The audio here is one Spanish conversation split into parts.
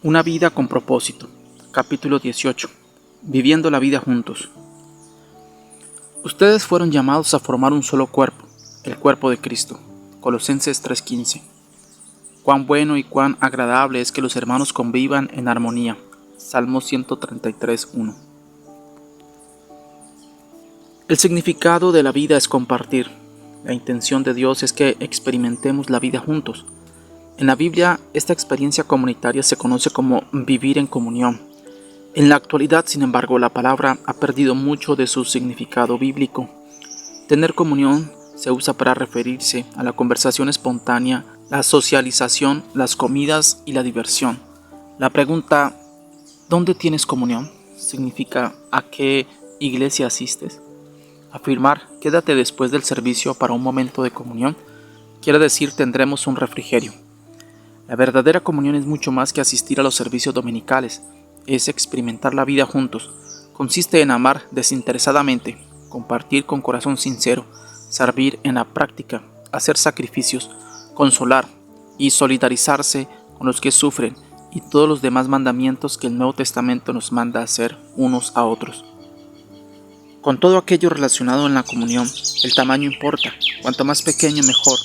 Una vida con propósito. Capítulo 18. Viviendo la vida juntos. Ustedes fueron llamados a formar un solo cuerpo, el cuerpo de Cristo. Colosenses 3:15. Cuán bueno y cuán agradable es que los hermanos convivan en armonía. Salmo 133:1. El significado de la vida es compartir. La intención de Dios es que experimentemos la vida juntos. En la Biblia, esta experiencia comunitaria se conoce como vivir en comunión. En la actualidad, sin embargo, la palabra ha perdido mucho de su significado bíblico. Tener comunión se usa para referirse a la conversación espontánea, la socialización, las comidas y la diversión. La pregunta ¿dónde tienes comunión? Significa ¿a qué iglesia asistes? Afirmar quédate después del servicio para un momento de comunión quiere decir tendremos un refrigerio. La verdadera comunión es mucho más que asistir a los servicios dominicales, es experimentar la vida juntos. Consiste en amar desinteresadamente, compartir con corazón sincero, servir en la práctica, hacer sacrificios, consolar y solidarizarse con los que sufren y todos los demás mandamientos que el Nuevo Testamento nos manda hacer unos a otros. Con todo aquello relacionado en la comunión, el tamaño importa, cuanto más pequeño mejor.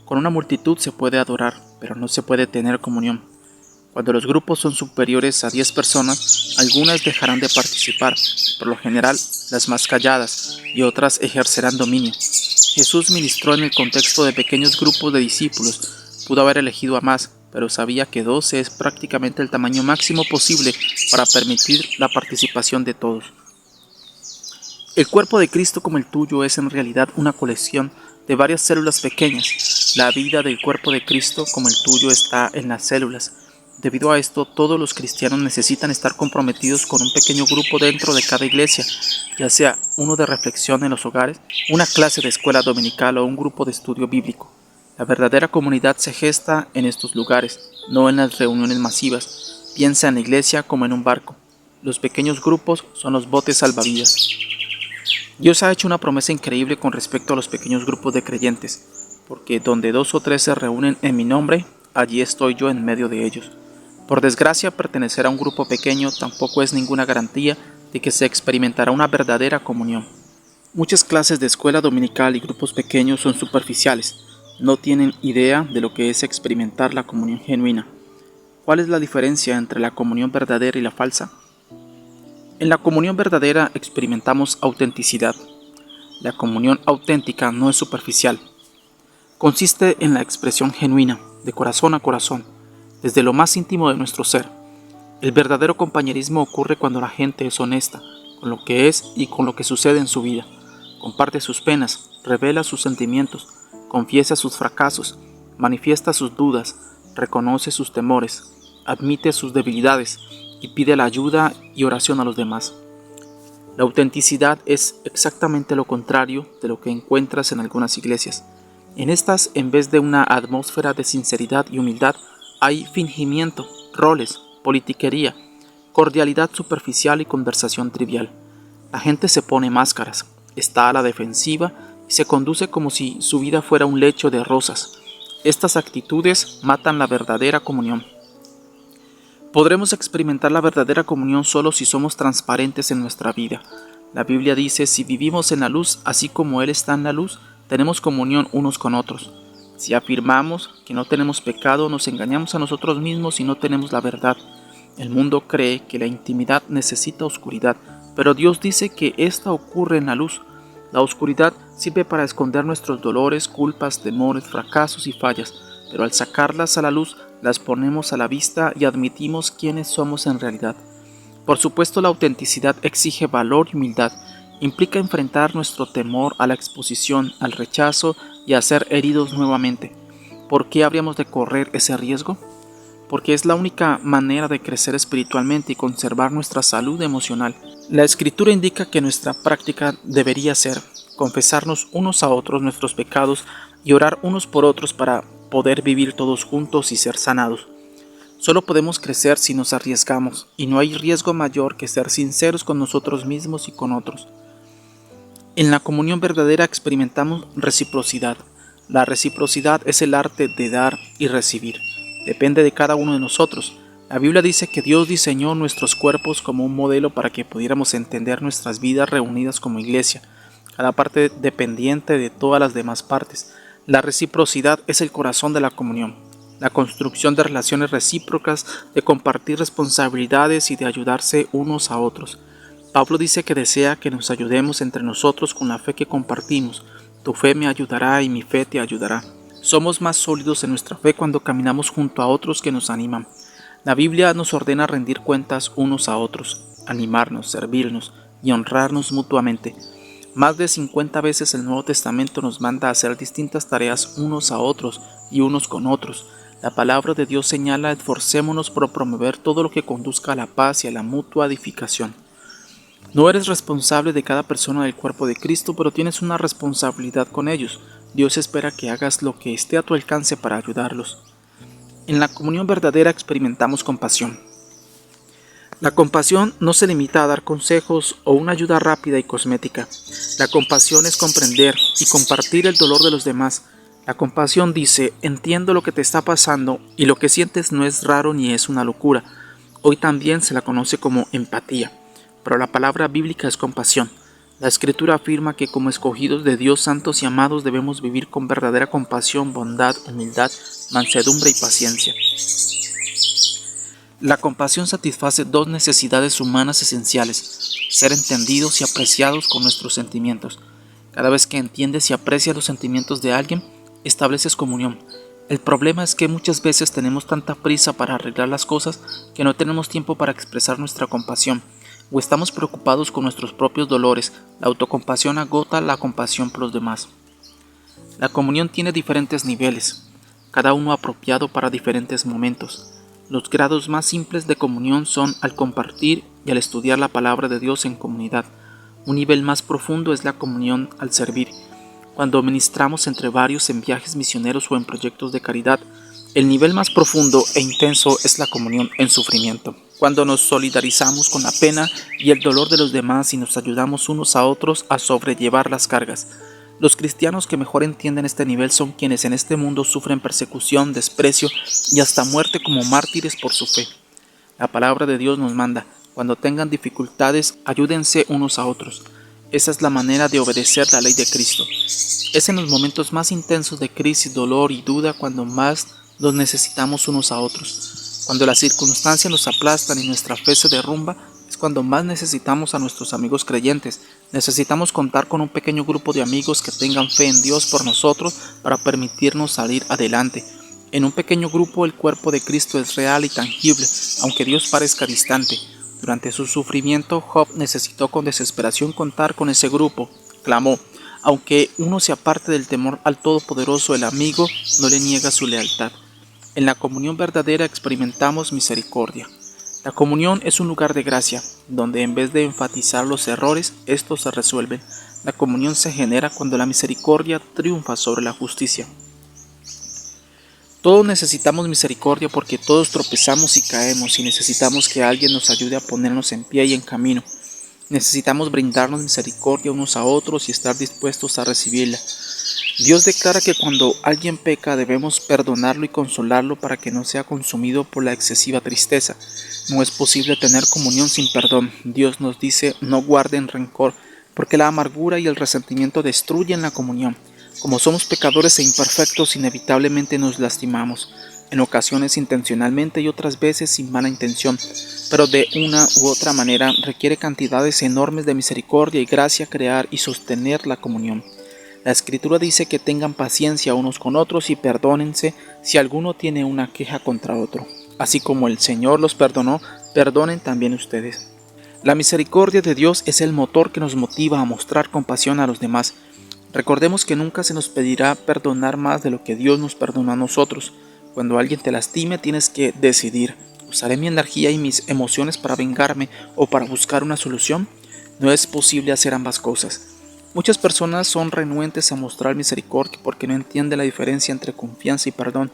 Con una multitud se puede adorar, pero no se puede tener comunión. Cuando los grupos son superiores a 10 personas, algunas dejarán de participar, por lo general las más calladas, y otras ejercerán dominio. Jesús ministró en el contexto de pequeños grupos de discípulos. Pudo haber elegido a más, pero sabía que 12 es prácticamente el tamaño máximo posible para permitir la participación de todos. El cuerpo de Cristo como el tuyo es en realidad una colección de varias células pequeñas. La vida del cuerpo de Cristo como el tuyo está en las células. Debido a esto, todos los cristianos necesitan estar comprometidos con un pequeño grupo dentro de cada iglesia, ya sea uno de reflexión en los hogares, una clase de escuela dominical o un grupo de estudio bíblico. La verdadera comunidad se gesta en estos lugares, no en las reuniones masivas. Piensa en la iglesia como en un barco. Los pequeños grupos son los botes salvavidas. Dios ha hecho una promesa increíble con respecto a los pequeños grupos de creyentes, porque donde 2 o 3 se reúnen en mi nombre, allí estoy yo en medio de ellos. Por desgracia, pertenecer a un grupo pequeño tampoco es ninguna garantía de que se experimentará una verdadera comunión. Muchas clases de escuela dominical y grupos pequeños son superficiales, no tienen idea de lo que es experimentar la comunión genuina. ¿Cuál es la diferencia entre la comunión verdadera y la falsa? En la comunión verdadera experimentamos autenticidad. La comunión auténtica no es superficial. Consiste en la expresión genuina, de corazón a corazón, desde lo más íntimo de nuestro ser. El verdadero compañerismo ocurre cuando la gente es honesta, con lo que es y con lo que sucede en su vida. Comparte sus penas, revela sus sentimientos, confiesa sus fracasos, manifiesta sus dudas, reconoce sus temores, admite sus debilidades, y pide la ayuda y oración a los demás. La autenticidad es exactamente lo contrario de lo que encuentras en algunas iglesias. En estas, en vez de una atmósfera de sinceridad y humildad, hay fingimiento, roles, politiquería, cordialidad superficial y conversación trivial. La gente se pone máscaras, está a la defensiva y se conduce como si su vida fuera un lecho de rosas. Estas actitudes matan la verdadera comunión. Podremos experimentar la verdadera comunión solo si somos transparentes en nuestra vida. La Biblia dice, si vivimos en la luz, así como Él está en la luz, tenemos comunión unos con otros. Si afirmamos que no tenemos pecado, nos engañamos a nosotros mismos y no tenemos la verdad. El mundo cree que la intimidad necesita oscuridad, pero Dios dice que esta ocurre en la luz. La oscuridad sirve para esconder nuestros dolores, culpas, temores, fracasos y fallas, pero al sacarlas a la luz, las ponemos a la vista y admitimos quiénes somos en realidad. Por supuesto, la autenticidad exige valor y humildad. Implica enfrentar nuestro temor a la exposición, al rechazo y a ser heridos nuevamente. ¿Por qué habríamos de correr ese riesgo? Porque es la única manera de crecer espiritualmente y conservar nuestra salud emocional. La Escritura indica que nuestra práctica debería ser confesarnos unos a otros nuestros pecados y orar unos por otros para poder vivir todos juntos y ser sanados. Solo podemos crecer si nos arriesgamos, y no hay riesgo mayor que ser sinceros con nosotros mismos y con otros. En la comunión verdadera experimentamos reciprocidad. La reciprocidad es el arte de dar y recibir. Depende de cada uno de nosotros. La Biblia dice que Dios diseñó nuestros cuerpos como un modelo para que pudiéramos entender nuestras vidas reunidas como iglesia, cada parte dependiente de todas las demás partes. La reciprocidad es el corazón de la comunión, la construcción de relaciones recíprocas, de compartir responsabilidades y de ayudarse unos a otros. Pablo dice que desea que nos ayudemos entre nosotros con la fe que compartimos. Tu fe me ayudará y mi fe te ayudará. Somos más sólidos en nuestra fe cuando caminamos junto a otros que nos animan. La Biblia nos ordena rendir cuentas unos a otros, animarnos, servirnos y honrarnos mutuamente. Más de 50 veces el Nuevo Testamento nos manda a hacer distintas tareas unos a otros y unos con otros. La palabra de Dios señala: esforcémonos por promover todo lo que conduzca a la paz y a la mutua edificación. No eres responsable de cada persona del cuerpo de Cristo, pero tienes una responsabilidad con ellos. Dios espera que hagas lo que esté a tu alcance para ayudarlos. En la comunión verdadera experimentamos compasión. La compasión no se limita a dar consejos o una ayuda rápida y cosmética. La compasión es comprender y compartir el dolor de los demás. La compasión dice: entiendo lo que te está pasando y lo que sientes no es raro ni es una locura. Hoy también se la conoce como empatía, pero la palabra bíblica es compasión. La Escritura afirma que como escogidos de Dios, santos y amados, debemos vivir con verdadera compasión, bondad, humildad, mansedumbre y paciencia. La compasión satisface dos necesidades humanas esenciales: ser entendidos y apreciados con nuestros sentimientos. Cada vez que entiendes y aprecias los sentimientos de alguien, estableces comunión. El problema es que muchas veces tenemos tanta prisa para arreglar las cosas que no tenemos tiempo para expresar nuestra compasión, o estamos preocupados con nuestros propios dolores. La autocompasión agota la compasión por los demás. La comunión tiene diferentes niveles, cada uno apropiado para diferentes momentos. Los grados más simples de comunión son al compartir y al estudiar la palabra de Dios en comunidad. Un nivel más profundo es la comunión al servir, cuando ministramos entre varios en viajes misioneros o en proyectos de caridad. El nivel más profundo e intenso es la comunión en sufrimiento, cuando nos solidarizamos con la pena y el dolor de los demás y nos ayudamos unos a otros a sobrellevar las cargas. Los cristianos que mejor entienden este nivel son quienes en este mundo sufren persecución, desprecio y hasta muerte como mártires por su fe. La palabra de Dios nos manda: cuando tengan dificultades, ayúdense unos a otros. Esa es la manera de obedecer la ley de Cristo. Es en los momentos más intensos de crisis, dolor y duda cuando más los necesitamos unos a otros. Cuando las circunstancias nos aplastan y nuestra fe se derrumba, es cuando más necesitamos a nuestros amigos creyentes. Necesitamos contar con un pequeño grupo de amigos que tengan fe en Dios por nosotros para permitirnos salir adelante. En un pequeño grupo el cuerpo de Cristo es real y tangible, aunque Dios parezca distante. Durante su sufrimiento, Job necesitó con desesperación contar con ese grupo. Clamó: aunque uno se aparte del temor al Todopoderoso, el amigo no le niega su lealtad. En la comunión verdadera experimentamos misericordia. La comunión es un lugar de gracia, donde en vez de enfatizar los errores, estos se resuelven. La comunión se genera cuando la misericordia triunfa sobre la justicia. Todos necesitamos misericordia porque todos tropezamos y caemos, y necesitamos que alguien nos ayude a ponernos en pie y en camino. Necesitamos brindarnos misericordia unos a otros y estar dispuestos a recibirla. Dios declara que cuando alguien peca debemos perdonarlo y consolarlo para que no sea consumido por la excesiva tristeza. No es posible tener comunión sin perdón. Dios nos dice: no guarden rencor, porque la amargura y el resentimiento destruyen la comunión. Como somos pecadores e imperfectos, inevitablemente nos lastimamos, en ocasiones intencionalmente y otras veces sin mala intención, pero de una u otra manera requiere cantidades enormes de misericordia y gracia crear y sostener la comunión. La Escritura dice que tengan paciencia unos con otros y perdónense si alguno tiene una queja contra otro. Así como el Señor los perdonó, perdonen también ustedes. La misericordia de Dios es el motor que nos motiva a mostrar compasión a los demás. Recordemos que nunca se nos pedirá perdonar más de lo que Dios nos perdonó a nosotros. Cuando alguien te lastime, tienes que decidir: ¿usaré mi energía y mis emociones para vengarme o para buscar una solución? No es posible hacer ambas cosas. Muchas personas son renuentes a mostrar misericordia porque no entienden la diferencia entre confianza y perdón.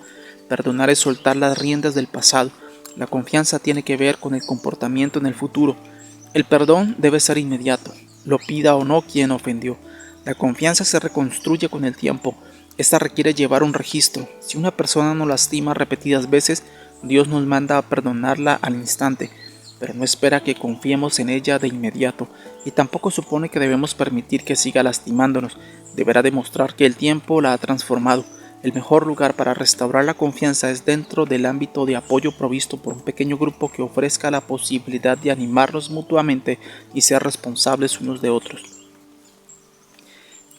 Perdonar es soltar las riendas del pasado. La confianza tiene que ver con el comportamiento en el futuro. El perdón debe ser inmediato, lo pida o no quien ofendió. La confianza se reconstruye con el tiempo. Esta requiere llevar un registro. Si una persona nos lastima repetidas veces, Dios nos manda a perdonarla al instante, pero no espera que confiemos en ella de inmediato, y tampoco supone que debemos permitir que siga lastimándonos. Deberá demostrar que el tiempo la ha transformado. El mejor lugar para restaurar la confianza es dentro del ámbito de apoyo provisto por un pequeño grupo que ofrezca la posibilidad de animarnos mutuamente y ser responsables unos de otros.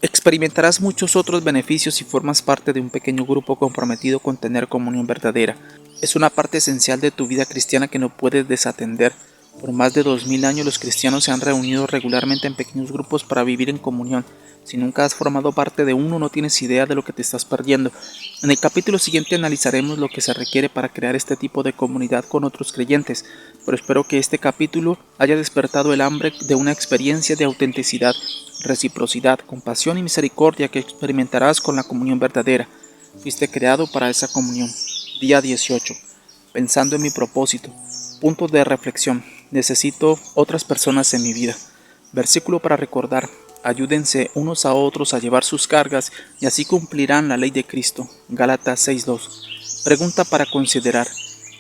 Experimentarás muchos otros beneficios si formas parte de un pequeño grupo comprometido con tener comunión verdadera. Es una parte esencial de tu vida cristiana que no puedes desatender. Por más de 2000 años los cristianos se han reunido regularmente en pequeños grupos para vivir en comunión. Si nunca has formado parte de uno, no tienes idea de lo que te estás perdiendo. En el capítulo siguiente analizaremos lo que se requiere para crear este tipo de comunidad con otros creyentes, pero espero que este capítulo haya despertado el hambre de una experiencia de autenticidad, reciprocidad, compasión y misericordia que experimentarás con la comunión verdadera. Fuiste creado para esa comunión. Día 18. Pensando en mi propósito. Puntos de reflexión. Necesito otras personas en mi vida. Versículo para recordar. Ayúdense unos a otros a llevar sus cargas y así cumplirán la ley de Cristo. Gálatas 6:2. Pregunta para considerar.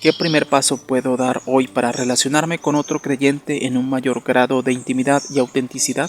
¿Qué primer paso puedo dar hoy para relacionarme con otro creyente en un mayor grado de intimidad y autenticidad?